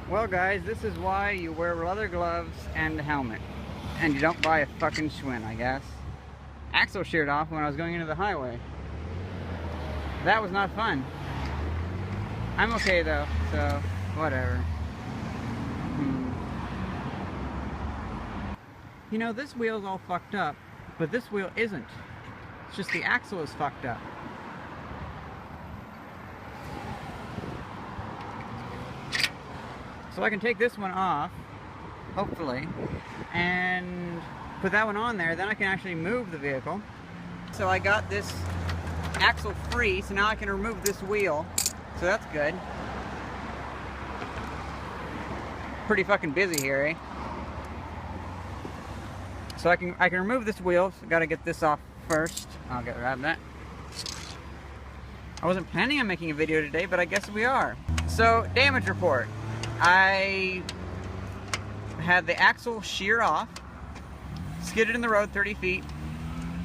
Well guys, this is why you wear leather gloves and a helmet. And you don't buy a fucking Schwinn, I guess. Axle sheared off when I was going into the highway. That was not fun. I'm okay though, so whatever. You know, this wheel's all fucked up, but this wheel isn't. It's just the axle is fucked up. So I can take this one off, hopefully, and put that one on there, then I can actually move the vehicle. So I got this axle free, so now I can remove this wheel, so that's good. Pretty fucking busy here, eh? So I can remove this wheel, so gotta get this off first. I'll grab that. I wasn't planning on making a video today, but I guess we are. So, damage report. I had the axle shear off, skidded in the road 30 feet.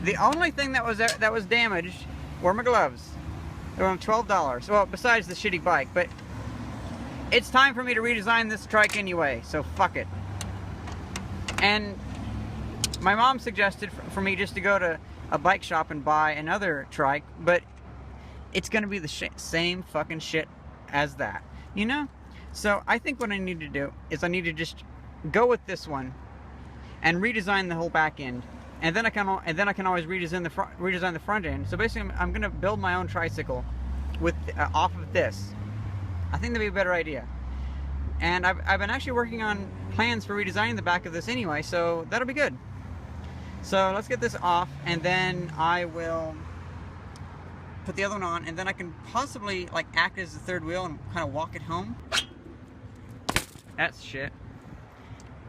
The only thing that was damaged were my gloves. They were on $12. Well, besides the shitty bike, but it's time for me to redesign this trike anyway, so fuck it. And my mom suggested for me just to go to a bike shop and buy another trike, but it's gonna be the same fucking shit as that, you know? So I think what I need to do is I need to just go with this one and redesign the whole back end, and then I can always redesign the front end. So basically, I'm gonna build my own tricycle with off of this. I think that'd be a better idea. And I've been actually working on plans for redesigning the back of this anyway, so that'll be good. So let's get this off, and then I will put the other one on, and then I can possibly like act as the third wheel and kind of walk it home. That's shit.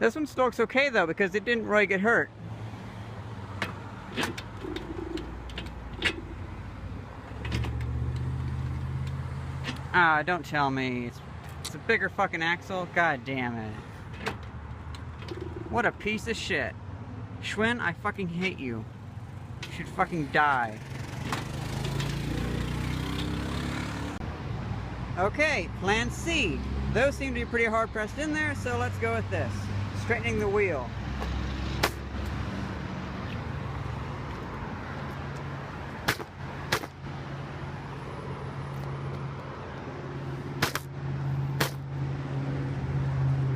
This one still looks okay though, because it didn't really get hurt. Ah, don't tell me. It's a bigger fucking axle. God damn it. What a piece of shit. Schwinn, I fucking hate you. You should fucking die. Okay, plan C. Those seem to be pretty hard pressed in there, so let's go with this. Straightening the wheel.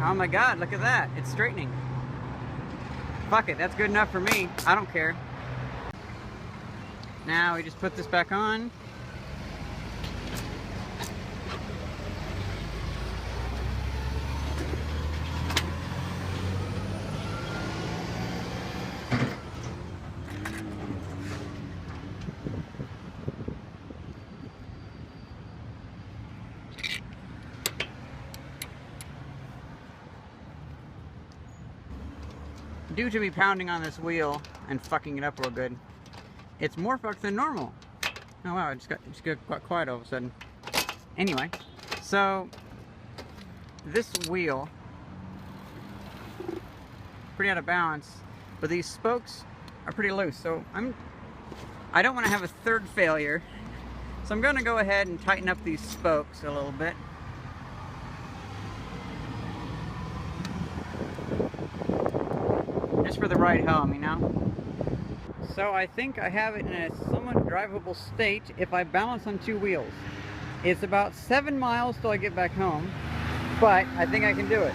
Oh my god, look at that. It's straightening. Fuck it, that's good enough for me. I don't care. Now we just put this back on. Due to me pounding on this wheel and fucking it up real good, it's more fucked than normal. Oh wow, it just got quite quiet all of a sudden. Anyway, so this wheel, pretty out of balance, but these spokes are pretty loose, so I don't want to have a third failure, so I'm going to go ahead and tighten up these spokes a little bit. Just for the ride home, you know? So I think I have it in a somewhat drivable state if I balance on two wheels. It's about 7 miles till I get back home, but I think I can do it.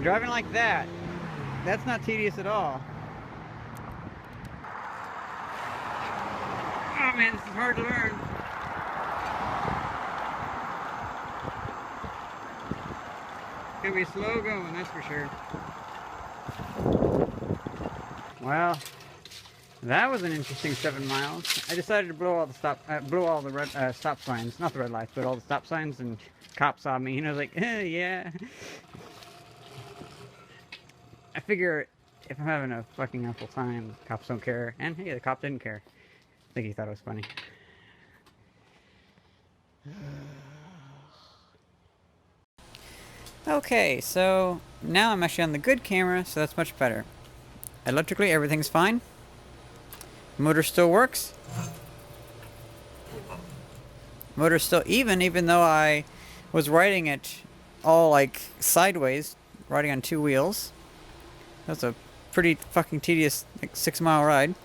Driving like that, that's not tedious at all. Oh man, this is hard to learn. It's gonna be slow going, that's for sure. Well, that was an interesting 7 miles. I decided to blow all the red stop signs, not the red lights, but all the stop signs, and cops saw me, and I was like, yeah. I figure if I'm having a fucking awful time, cops don't care. And hey, the cop didn't care. I think he thought it was funny. Okay, so now I'm actually on the good camera, so that's much better. Electrically, everything's fine. Motor still works. Motor's still even though I was riding it all like sideways, riding on 2 wheels. That's a pretty fucking tedious, like, 6-mile ride.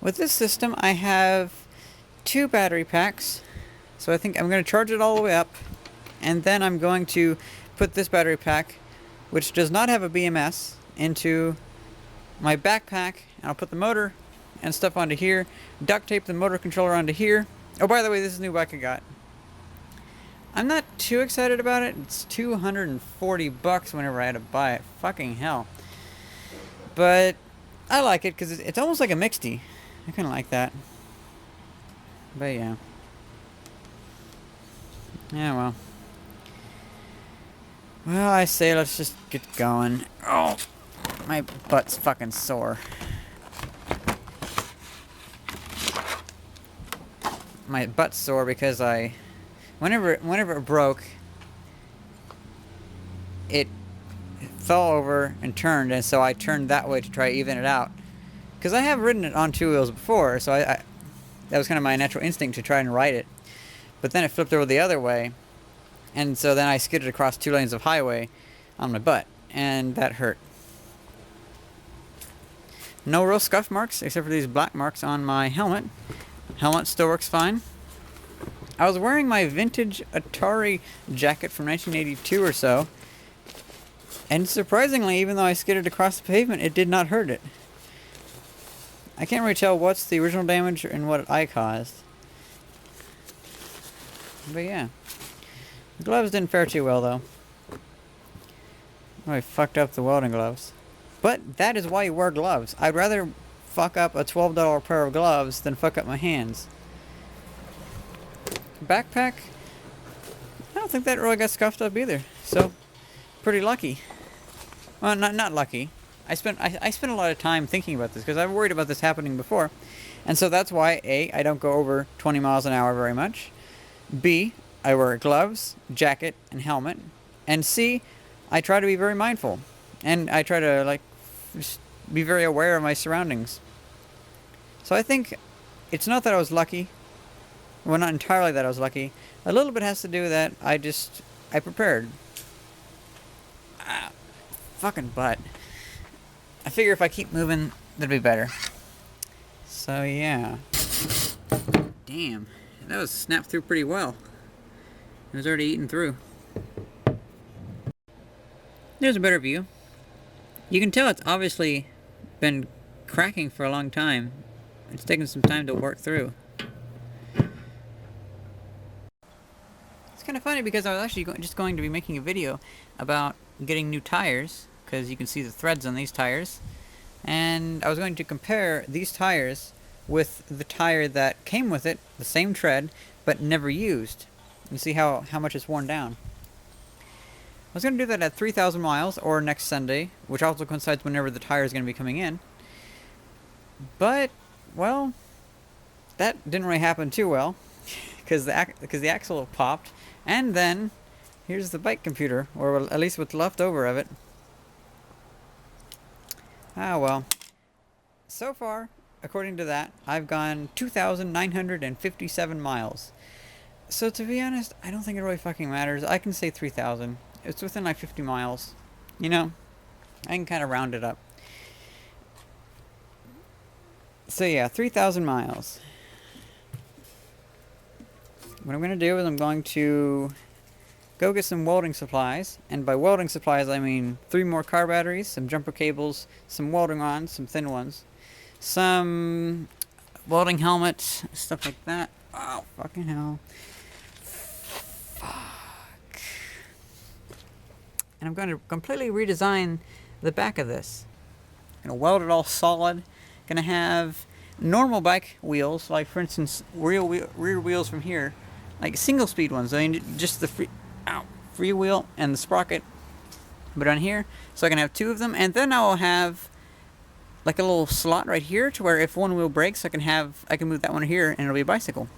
With this system, I have 2 battery packs. So I think I'm going to charge it all the way up. And then I'm going to put this battery pack, which does not have a BMS, into my backpack. And I'll put the motor and stuff onto here. Duct tape the motor controller onto here. Oh, by the way, this is a new bike I got. I'm not too excited about it. It's $240 whenever I had to buy it. Fucking hell. But I like it because it's almost like a mixty. I kind of like that. But yeah. Yeah, well. Well, I say let's just get going. Oh, my butt's fucking sore. My butt's sore because whenever it broke, it fell over and turned, and so I turned that way to try to even it out. Because I have ridden it on 2 wheels before, so that was kind of my natural instinct to try and ride it. But then it flipped over the other way, and so then I skidded across 2 lanes of highway on my butt, and that hurt. No real scuff marks, except for these black marks on my helmet. Helmet still works fine. I was wearing my vintage Atari jacket from 1982 or so, and surprisingly, even though I skidded across the pavement, it did not hurt it. I can't really tell what's the original damage and what I caused. But yeah. The gloves didn't fare too well, though. Oh, I fucked up the welding gloves. But that is why you wear gloves. I'd rather fuck up a $12 pair of gloves than fuck up my hands. Backpack, I don't think that really got scuffed up either. So, pretty lucky. Well, not lucky. I spent a lot of time thinking about this because I've worried about this happening before. And so that's why A, I don't go over 20 miles an hour very much. B, I wear gloves, jacket, and helmet. And C, I try to be very mindful. And I try to just be very aware of my surroundings. So I think it's not that I was lucky. Well, not entirely that I was lucky. A little bit has to do with that I prepared. Fucking butt. I figure if I keep moving, that'd be better. So yeah. Damn, that was snapped through pretty well. It was already eaten through. There's a better view. You can tell it's obviously been cracking for a long time. It's taken some time to work through. It's kind of funny because I was actually just going to be making a video about getting new tires, because you can see the threads on these tires. And I was going to compare these tires with the tire that came with it, the same tread, but never used. And see how much it's worn down. I was going to do that at 3,000 miles, or next Sunday, which also coincides whenever the tire is going to be coming in. But, well, that didn't really happen too well, because the axle popped, and then here's the bike computer, or at least what's left over of it. Ah, well. So far, according to that, I've gone 2,957 miles. So to be honest, I don't think it really fucking matters. I can say 3,000. It's within like 50 miles. You know? I can kind of round it up. So yeah, 3,000 miles. What I'm going to do is I'm going to go get some welding supplies. And by welding supplies, I mean 3 more car batteries, some jumper cables, some welding rods, some thin ones, some welding helmets, stuff like that. Oh, fucking hell. Fuck. And I'm going to completely redesign the back of this. I'm going to weld it all solid. Going to have normal bike wheels, like for instance rear wheels from here, like single speed ones. I mean just the free wheel and the sprocket, but on here, so I can have 2 of them, and then I'll have like a little slot right here to where if one wheel breaks, I can move that one here and it'll be a bicycle.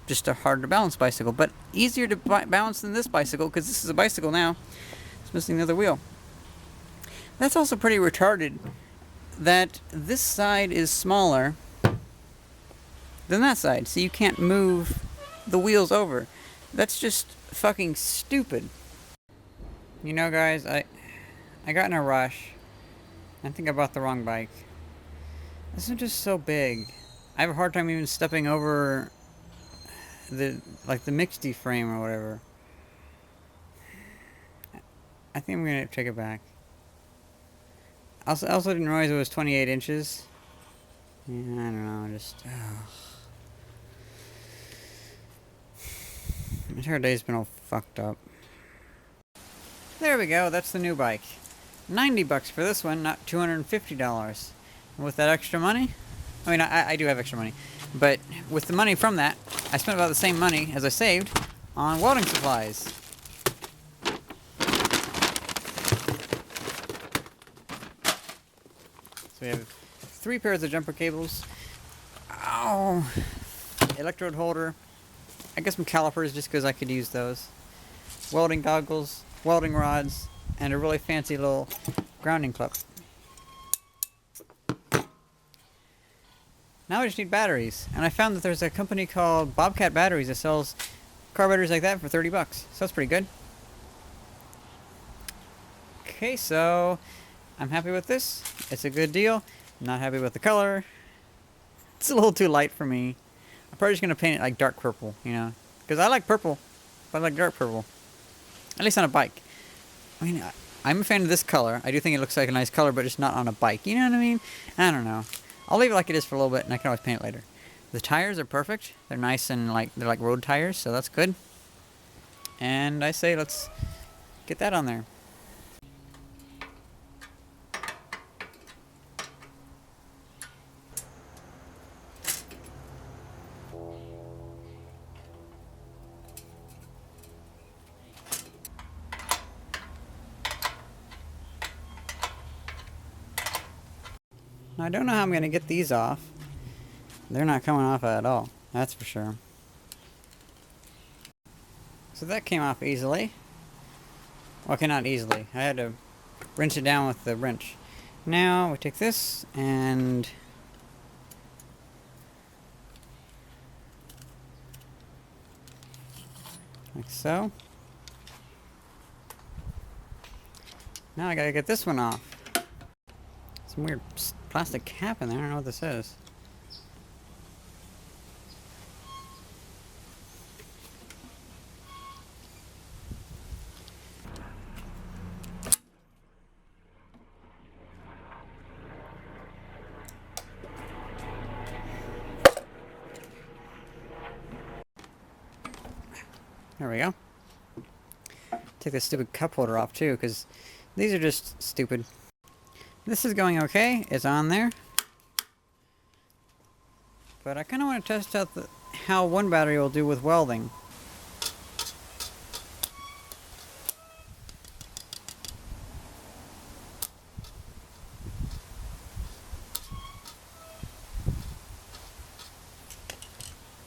Just a harder to balance bicycle, but easier to balance than this bicycle, because this is a bicycle now. It's missing the other wheel. That's also pretty retarded that this side is smaller than that side, so you can't move the wheels over. That's just fucking stupid. You know, guys, I got in a rush. I think I bought the wrong bike. This is just so big. I have a hard time even stepping over the mixed frame or whatever. I think I'm gonna take it back. I also didn't realize it was 28 inches. Yeah, I don't know, just... Oh. My entire day's been all fucked up. There we go, that's the new bike. $90 for this one, not $250. And with that extra money... I mean, I do have extra money. But with the money from that, I spent about the same money as I saved on welding supplies. So we have 3 pairs of jumper cables. Oh, electrode holder. I guess some calipers just because I could use those. Welding goggles, welding rods, and a really fancy little grounding clip. Now I just need batteries, and I found that there's a company called Bobcat Batteries that sells car batteries like that for $30. So that's pretty good. Okay, so I'm happy with this. It's a good deal. I'm not happy with the color. It's a little too light for me. I'm probably just going to paint it like dark purple, you know. Because I like purple, but I like dark purple. At least on a bike. I mean, I'm a fan of this color. I do think it looks like a nice color, but just not on a bike. You know what I mean? I don't know. I'll leave it like it is for a little bit, and I can always paint it later. The tires are perfect. They're nice and they're like road tires, so that's good. And I say let's get that on there. Now, I don't know how I'm going to get these off. They're not coming off at all, that's for sure. So that came off easily. Okay, not easily. I had to wrench it down with the wrench. Now we take this and like so. Now I gotta get this one off. Some weird plastic cap in there. I don't know what this is. There we go. Take this stupid cup holder off too, because these are just stupid. This is going okay. It's on there. But I kind of want to test out how one battery will do with welding.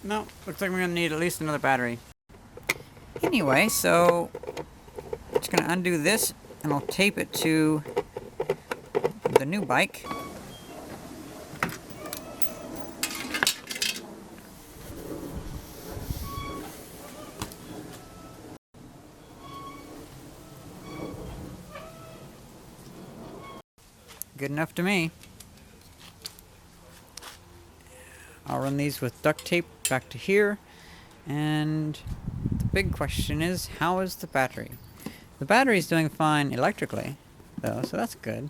No, looks like we're going to need at least another battery. Anyway, so I'm just going to undo this and I'll tape it to the new bike. Good enough to me. I'll run these with duct tape back to here, and the big question is, how is the battery? The battery's doing fine electrically, though, so that's good.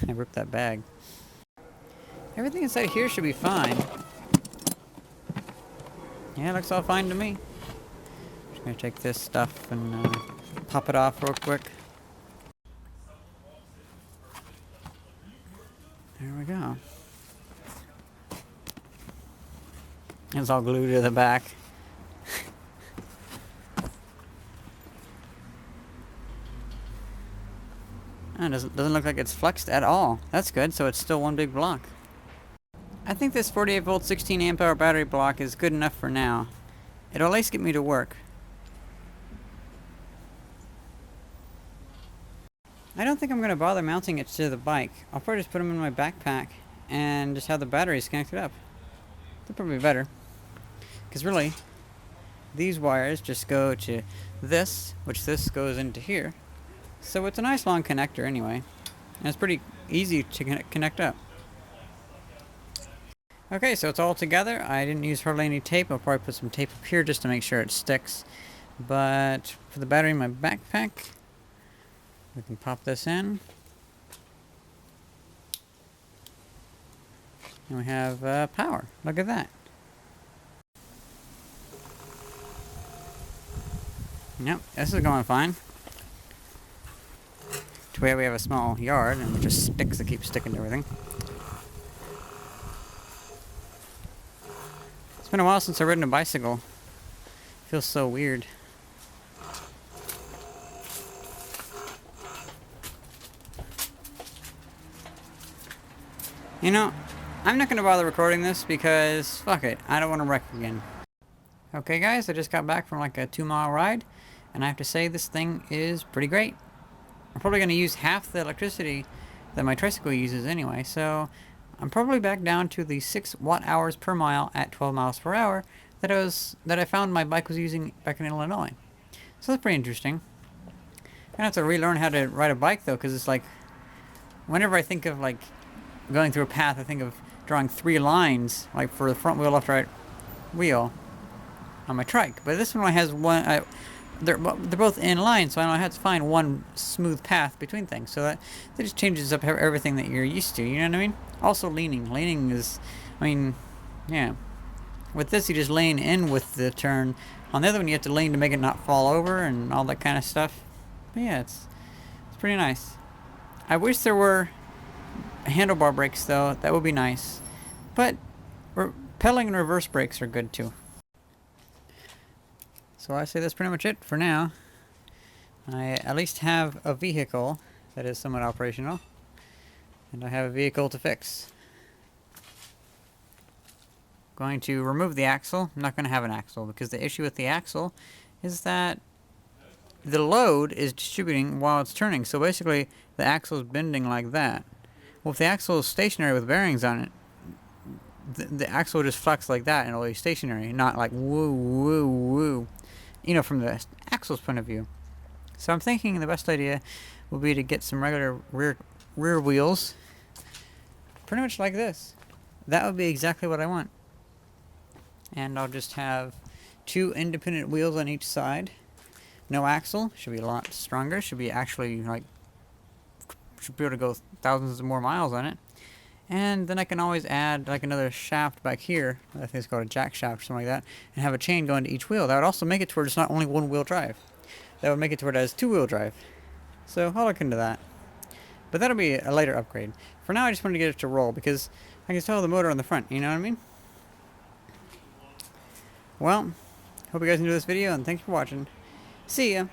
I ripped that bag. Everything inside here should be fine. Yeah, it looks all fine to me. Just gonna take this stuff and pop it off real quick. There we go. It's all glued to the back. It doesn't look like it's flexed at all. That's good, so it's still one big block. I think this 48 volt 16 amp hour battery block is good enough for now. It'll at least get me to work. I don't think I'm going to bother mounting it to the bike. I'll probably just put them in my backpack and just have the batteries connected up. That'll probably be better. Because really, these wires just go to this, which this goes into here. So it's a nice long connector anyway. And it's pretty easy to connect up. Okay, so it's all together. I didn't use hardly any tape. I'll probably put some tape up here just to make sure it sticks. But for the battery in my backpack, we can pop this in. And we have power. Look at that. Yep, this is going fine. To where we have a small yard and just sticks that keep sticking to everything. It's been a while since I've ridden a bicycle. It feels so weird. You know, I'm not going to bother recording this because, fuck it, I don't want to wreck again. Okay guys, I just got back from like a 2-mile ride, and I have to say this thing is pretty great. I'm probably going to use half the electricity that my tricycle uses anyway, so I'm probably back down to the 6 watt-hours per mile at 12 miles per hour that I found my bike was using back in Illinois. So that's pretty interesting. I'm going to have to relearn how to ride a bike though, because it's like, whenever I think of like going through a path, I think of drawing 3 lines, like for the front wheel, left, right wheel on my trike. But this one only has one. They're both in line, so I don't have to find one smooth path between things. So that just changes up everything that you're used to. You know what I mean? Also leaning. Leaning is, I mean, yeah. With this, you just lean in with the turn. On the other one, you have to lean to make it not fall over and all that kind of stuff. But yeah, it's pretty nice. I wish there were handlebar brakes though. That would be nice. But pedaling and reverse brakes are good too. So I say that's pretty much it for now. I at least have a vehicle that is somewhat operational. And I have a vehicle to fix. Going to remove the axle. I'm not going to have an axle because the issue with the axle is that the load is distributing while it's turning. So basically the axle is bending like that. Well, if the axle is stationary with bearings on it, the axle will just flex like that and it'll be stationary, not like woo, woo, woo. You know, from the axle's point of view. So I'm thinking the best idea will be to get some regular rear wheels, pretty much like this. That would be exactly what I want. And I'll just have 2 independent wheels on each side. No axle. Should be a lot stronger. Should be actually like, should be able to go thousands of more miles on it. And then I can always add like another shaft back here. I think it's called a jack shaft or something like that. And have a chain going to each wheel. That would also make it to where it's not only 1-wheel drive. That would make it to where it has 2-wheel drive. So I'll look into that. But that'll be a later upgrade. For now I just wanted to get it to roll because I can tell the motor on the front. You know what I mean? Well, hope you guys enjoyed this video and thanks for watching. See ya!